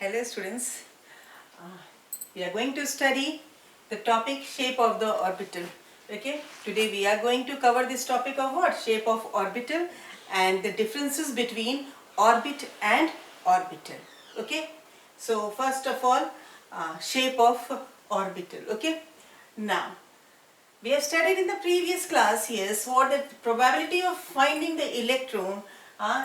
Hello students, we are going to study the topic shape of the orbital. Okay, today we are going to cover this topic of what? Shape of orbital and the differences between orbit and orbital. Okay, so first of all, shape of orbital. Okay, now we have studied in the previous class, yes, what the probability of finding the electron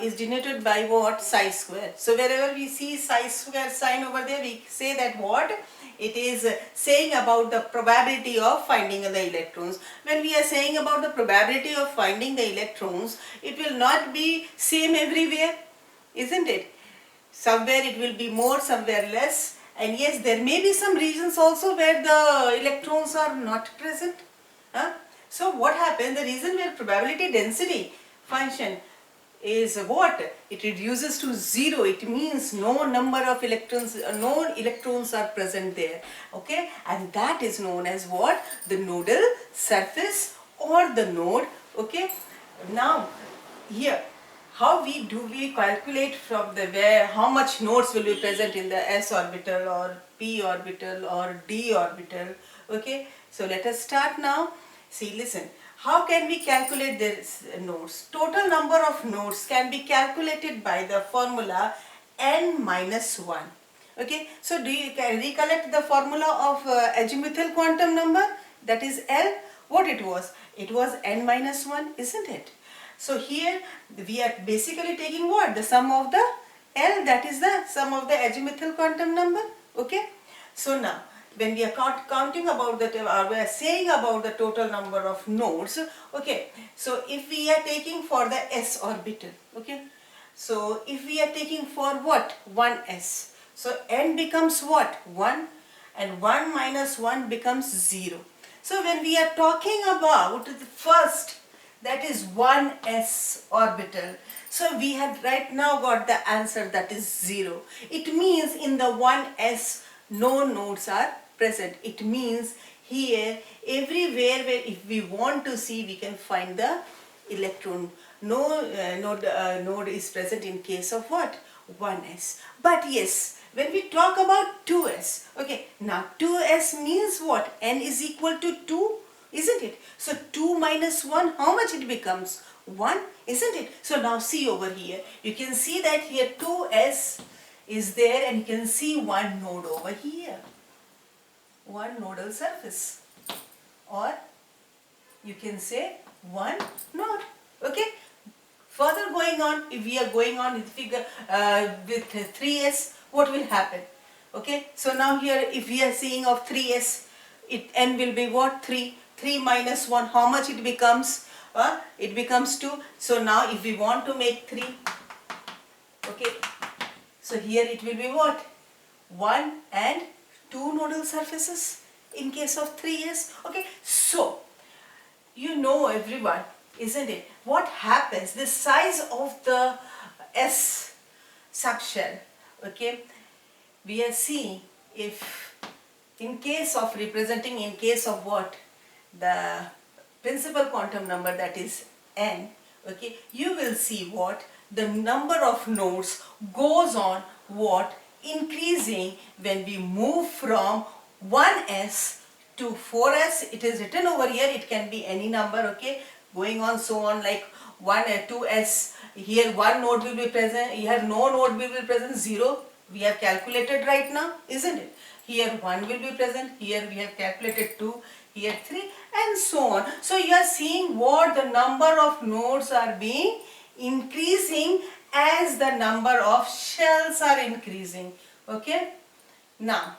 is denoted by what? Psi square. So wherever we see psi square sign over there, we say that what? It is saying about the probability of finding the electrons. When we are saying about the probability of finding the electrons, it will not be same everywhere, isn't it? Somewhere it will be more, somewhere less. And yes, there may be some regions also where the electrons are not present. So what happens, the reason where probability density function is what? It reduces to zero. It means no number of electrons, no electrons are present there. Okay, and that is known as what? The nodal surface or the node. Okay, now here how we calculate from the where how much nodes will be present in the s orbital or p orbital or d orbital. Okay, so let us start now. See, listen, how can we calculate this nodes? Total number of nodes can be calculated by the formula n minus 1. Okay, so do you can recollect the formula of azimuthal quantum number, that is L? What it was? It was n minus 1, isn't it? So here we are basically taking what? The sum of the L, that is the sum of the azimuthal quantum number. Okay, so now when we are counting about the, we are saying about the total number of nodes. Okay, so if we are taking for the s orbital, okay, so if we are taking for what? 1s, so n becomes what? 1, and 1 minus 1 becomes 0. So when we are talking about the first, that is 1s orbital, so we have right now got the answer, that is 0. It means in the 1s no nodes are present. It means here everywhere where if we want to see, we can find the electron. No node is present in case of what? 1s. But yes, when we talk about 2s, okay, now 2s means what? N is equal to 2, isn't it? So 2 minus 1, how much it becomes? 1, isn't it? So now see over here, you can see that here 2s is there, and you can see one node over here, one nodal surface, or you can say one node. Okay, further going on, if we are going on with figure with 3s, what will happen? Okay, so now here if we are seeing of 3s, it n will be what? 3. 3 minus 1, how much it becomes? It becomes 2. So now if we want to make 3, okay, so here it will be what? 1 and 2 nodal surfaces in case of 3s. Okay, so you know everyone, isn't it? What happens? The size of the S subshell, okay, we are seeing if in case of representing, in case of what? The principal quantum number, that is n, okay, you will see what? The number of nodes goes on what? Increasing when we move from 1s to 4s. It is written over here, it can be any number, okay, going on so on, like 1 2s, here one node will be present, here no node will be present, 0 we have calculated right now, isn't it? Here 1 will be present, here we have calculated 2, here 3, and so on. So you are seeing what? The number of nodes are being increasing as the number of shells are increasing. Okay, now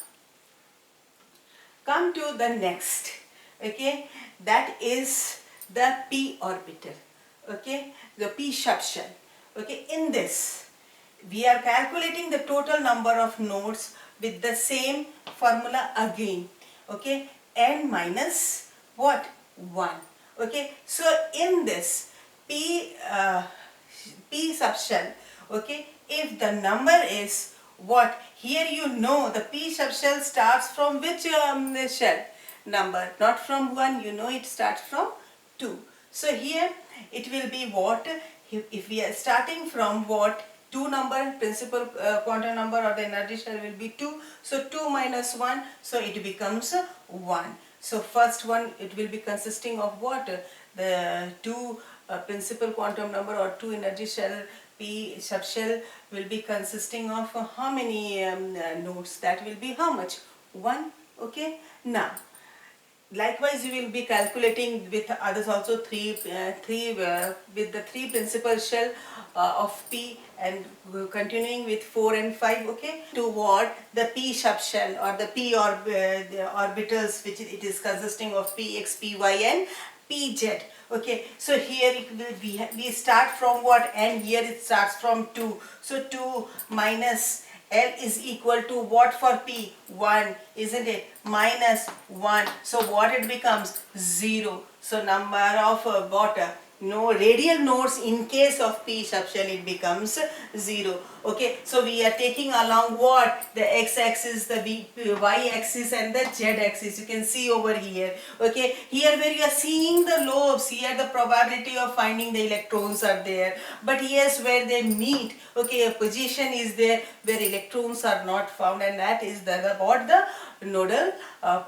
come to the next, okay, that is the p orbital, okay, the p subshell. Okay, in this we are calculating the total number of nodes with the same formula again, okay, n minus what? 1. Okay, so in this p subshell, okay, if the number is what? Here you know the p subshell starts from which shell number? Not from 1, you know it starts from 2. So here it will be what? If we are starting from what? 2 number, principal quantum number or the energy shell will be 2. So 2 minus 1, so it becomes 1. So first one, it will be consisting of what? The 2 principal quantum number or 2 energy shell, P subshell will be consisting of how many nodes? That will be how much? 1. Okay. Now, likewise, you will be calculating with others also with the 3 principal shell of P, and continuing with 4 and 5. Okay, to what the P subshell or the the orbitals, which it is consisting of Px, Py, and Pz. Okay, so here it will be, we start from what, and here it starts from 2. So 2 minus L is equal to what for P? 1, isn't it? Minus 1. So what it becomes? 0. So number of no radial nodes in case of P subshell, it becomes 0. Okay, so we are taking along what? The x-axis, the y-axis and the z-axis. You can see over here. Okay, here where you are seeing the lobes, here the probability of finding the electrons are there. But yes, where they meet, okay, a position is there where electrons are not found, and that is about the nodal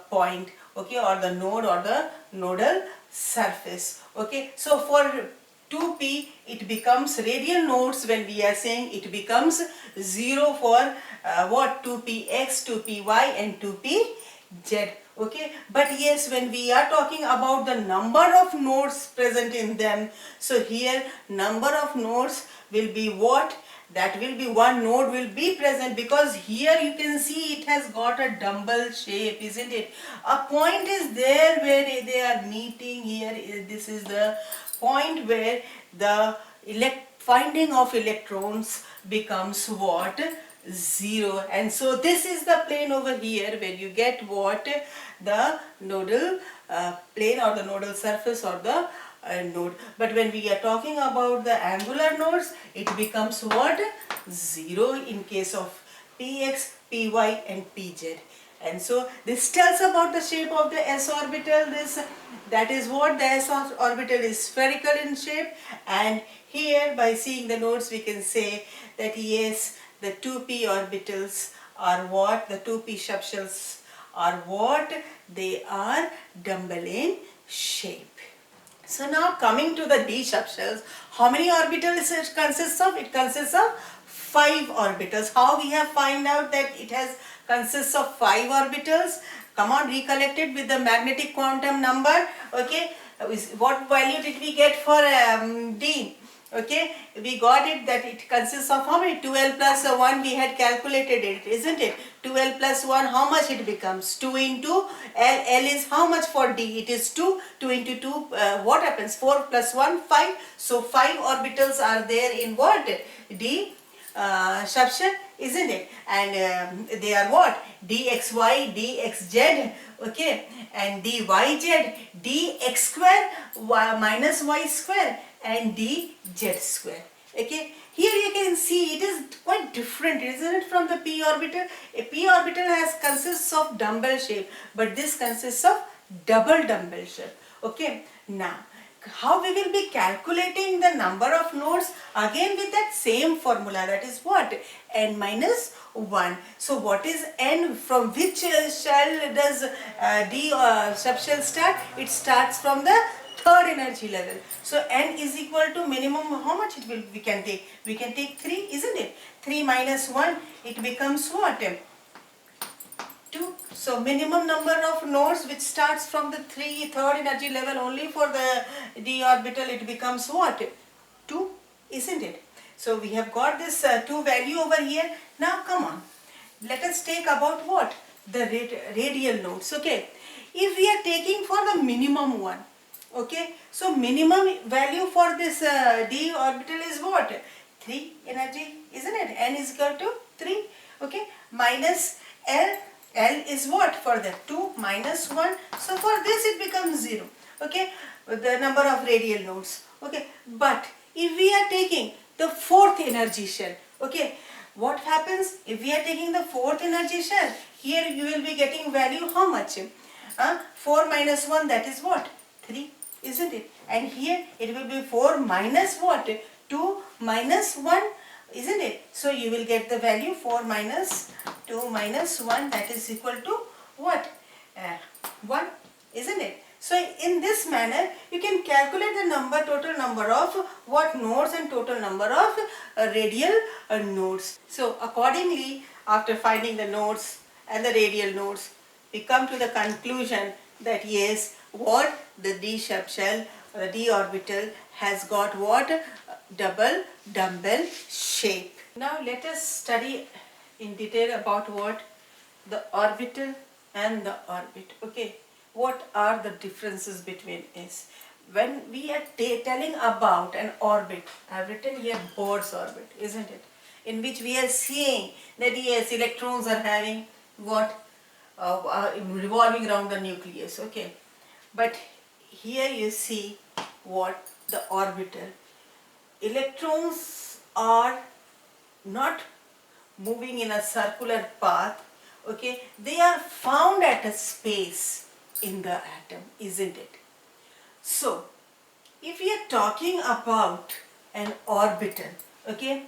point. Okay, or the node or the nodal surface. Okay, so for 2p it becomes radial nodes. When we are saying, it becomes 0 for what? 2px, 2py and 2pz. Okay, but yes, when we are talking about the number of nodes present in them, so here number of nodes will be what? That will be one node will be present, because here you can see it has got a dumbbell shape, isn't it? A point is there where they are meeting. Here this is the point where the finding of electrons becomes what? 0. And so this is the plane over here where you get what? The nodal plane or the nodal surface or the node. But when we are talking about the angular nodes, it becomes what? 0 in case of Px, Py and Pz. And so this tells about the shape of the s orbital. That is what the s orbital is spherical in shape. And here, by seeing the nodes, we can say that yes, the 2p orbitals are what? The 2p subshells are what? They are dumbbell in shape. So now coming to the d subshells, how many orbitals it consists of? It consists of 5 orbitals. How we have find out that it consists of 5 orbitals? Come on, recollect it with the magnetic quantum number. Okay, what value did we get for d? Okay, we got it that it consists of how many? 2l plus 1, we had calculated it, isn't it? 2l plus 1, how much it becomes? 2 into l. L is how much for d? It is 2. 2 into 2, what happens? 4 plus 1, 5. So 5 orbitals are there in what? D subshell, isn't it? And they are what? dxy, dxz, okay, and dyz, dx square, minus y square, and dz square. Okay, here you can see it is quite different, isn't it, from the p orbital? A p orbital consists of dumbbell shape, but this consists of double dumbbell shape. Okay, now how we will be calculating the number of nodes? Again with that same formula, that is what? N minus 1. So what is N? From which shell does D subshell start? It starts from the third energy level. So N is equal to minimum, how much it will we can take? We can take 3, isn't it? 3 minus 1, it becomes what? 2. So minimum number of nodes which starts from the third energy level only for the d orbital, it becomes what? 2, isn't it? So we have got this 2 value over here. Now come on, let us take about what? The radial nodes. Okay, if we are taking for the minimum one, okay, so minimum value for this d orbital is what? 3 energy, isn't it? N is equal to 3, okay, minus L. L is what for the 2 minus 1. So for this it becomes 0. Okay, the number of radial nodes. Okay, but if we are taking the fourth energy shell, okay, what happens if we are taking the fourth energy shell? Here you will be getting value how much? 4 minus 1, that is what? 3, isn't it? And here it will be 4 minus what? 2 minus 1. isn't it? So you will get the value 4 minus 2 minus 1, that is equal to what? 1, isn't it? So in this manner you can calculate the total number of what nodes and total number of radial nodes. So accordingly, after finding the nodes and the radial nodes, we come to the conclusion that yes, what the d subshell or the d orbital has got what? Double dumbbell shape. Now let us study in detail about what the orbital and the orbit. Okay, what are the differences between is? When we are telling about an orbit, I have written here Bohr's orbit, isn't it? In which we are seeing that yes, electrons are having what? Revolving around the nucleus, okay. But here you see what? The orbital. Electrons are not moving in a circular path, okay. They are found at a space in the atom, isn't it? So, if we are talking about an orbital, okay,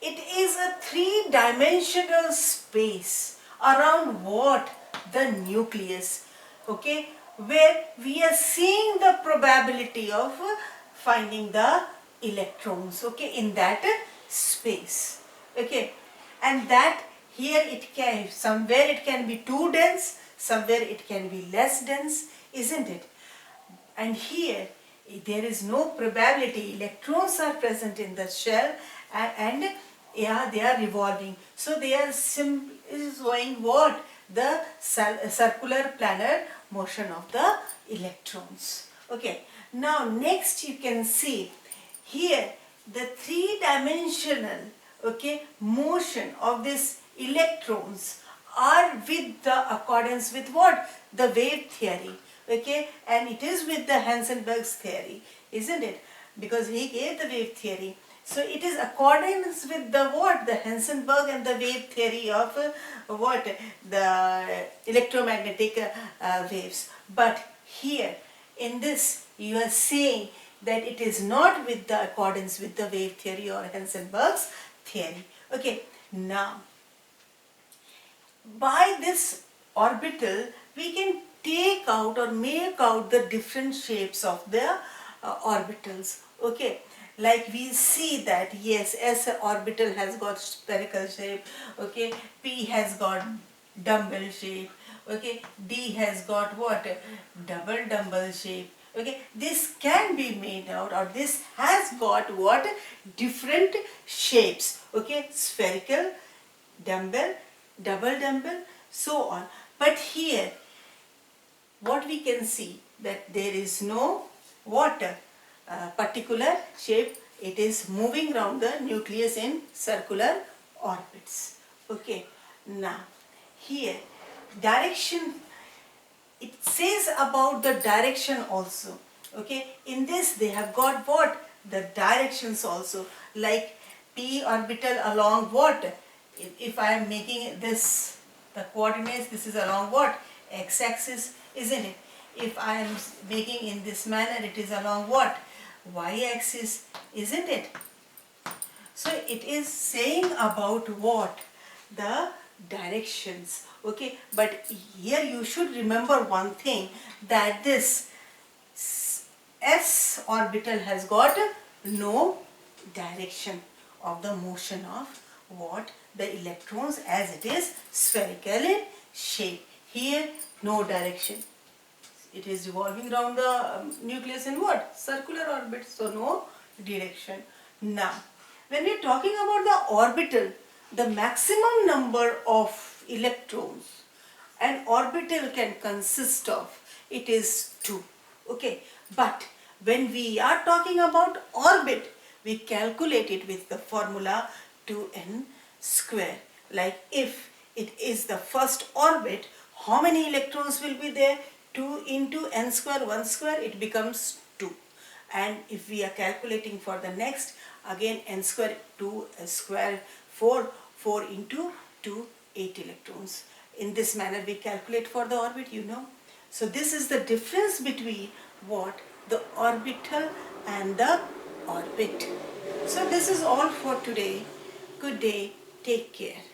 it is a three-dimensional space around what? The nucleus, okay, where we are seeing the probability of finding the electrons, okay, in that space, okay. And that here it can, somewhere it can be too dense, somewhere it can be less dense, isn't it? And here there is no probability, electrons are present in the shell and yeah, they are revolving. So they are showing what? The circular planar motion of the electrons. Okay. Now next you can see here the three-dimensional, okay, motion of these electrons are with the accordance with what? The wave theory, okay, and it is with the Heisenberg's theory, isn't it? Because he gave the wave theory. So it is accordance with the what? The Heisenberg and the wave theory of what? The electromagnetic waves. But here in this you are saying that it is not with the accordance with the wave theory or Heisenberg's theory. Okay, now by this orbital we can take out or make out the different shapes of the orbitals. Okay, like we see that yes, S orbital has got spherical shape, okay, P has got dumbbell shape, okay, D has got what? Double dumbbell shape. Okay, this can be made out, or this has got what? Different shapes, okay, spherical, dumbbell, double dumbbell, so on. But here what we can see that there is no what? Particular shape. It is moving around the nucleus in circular orbits. Okay, now here direction, it says about the direction also. Okay, in this they have got what? The directions also, like P orbital along what? If I am making this, the coordinates, this is along what? X-axis, isn't it? If I am making in this manner, it is along what? Y-axis, isn't it? So it is saying about what? The directions. Okay, but here you should remember one thing, that this S orbital has got no direction of the motion of what? The electrons, as it is spherical in shape. Here no direction. It is revolving around the nucleus in what? Circular orbit, so no direction. Now, when we are talking about the orbital, the maximum number of electrons an orbital can consist of, it is 2. Okay, but when we are talking about orbit, we calculate it with the formula 2n square. Like if it is the first orbit, how many electrons will be there? 2 into n square, 1 square, it becomes 2. And if we are calculating for the next, again n square, 2 square, 4, 4 into 2, 8 electrons. In this manner we calculate for the orbit, you know. So this is the difference between what? The orbital and the orbit. So this is all for today. Good day. Take care.